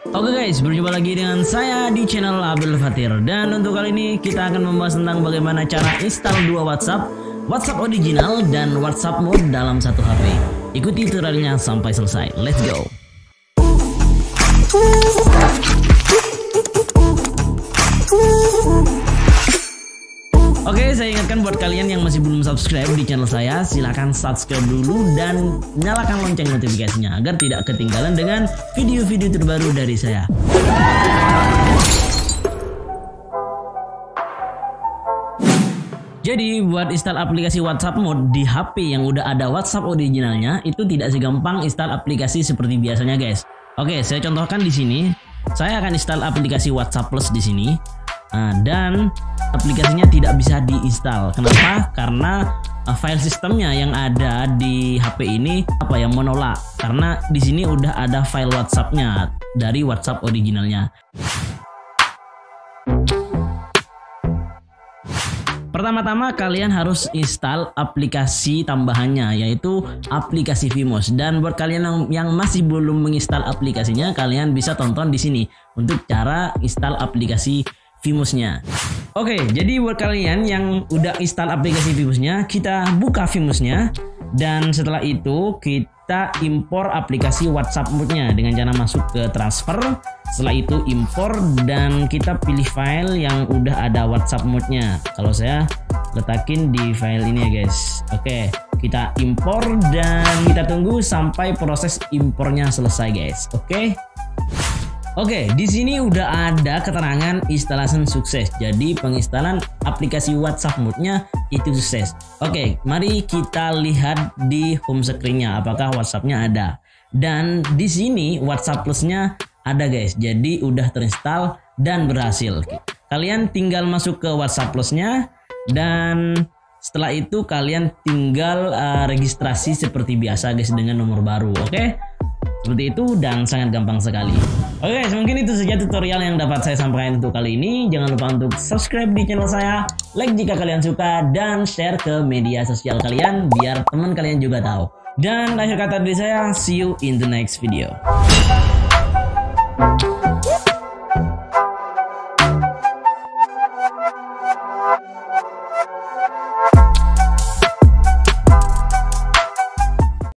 Oke guys, berjumpa lagi dengan saya di channel Abdul Fatir. Dan untuk kali ini kita akan membahas tentang bagaimana cara install dua WhatsApp, WhatsApp original dan WhatsApp mode dalam satu HP. Ikuti tutorialnya sampai selesai. Let's go. Oke, saya ingatkan buat kalian yang masih belum subscribe di channel saya, silahkan subscribe dulu dan nyalakan lonceng notifikasinya agar tidak ketinggalan dengan video-video terbaru dari saya. Jadi buat install aplikasi WhatsApp mode di HP yang udah ada WhatsApp originalnya itu tidak segampang install aplikasi seperti biasanya guys. Oke, saya contohkan di sini. Saya akan install aplikasi WhatsApp Plus di sini. Dan aplikasinya tidak bisa diinstal. Kenapa? Karena file sistemnya yang ada di HP ini yang menolak. Karena di sini udah ada file WhatsApp-nya dari WhatsApp originalnya. Pertama-tama kalian harus install aplikasi tambahannya, yaitu aplikasi Vimos. Dan buat kalian yang masih belum menginstal aplikasinya, kalian bisa tonton di sini untuk cara install aplikasi Vimosnya. Oke, jadi buat kalian yang udah install aplikasi Vimosnya, kita buka Vimosnya dan setelah itu kita impor aplikasi WhatsApp mode-nya dengan cara masuk ke transfer. Setelah itu impor dan kita pilih file yang udah ada WhatsApp mode-nya. Kalau saya letakin di file ini ya guys. Oke, kita impor dan kita tunggu sampai proses impornya selesai guys. Oke, di sini udah ada keterangan installation sukses. Jadi penginstalan aplikasi WhatsApp mode-nya itu sukses. Oke, mari kita lihat di home screen-nya apakah WhatsApp-nya ada. Dan di sini WhatsApp Plus-nya ada guys. Jadi udah terinstall dan berhasil. Kalian tinggal masuk ke WhatsApp Plus-nya dan setelah itu kalian tinggal registrasi seperti biasa guys dengan nomor baru. Oke? Seperti itu dan sangat gampang sekali. Oke guys, mungkin itu saja tutorial yang dapat saya sampaikan untuk kali ini. Jangan lupa untuk subscribe di channel saya, like jika kalian suka, dan share ke media sosial kalian biar teman kalian juga tahu. Dan akhir kata dari saya, see you in the next video.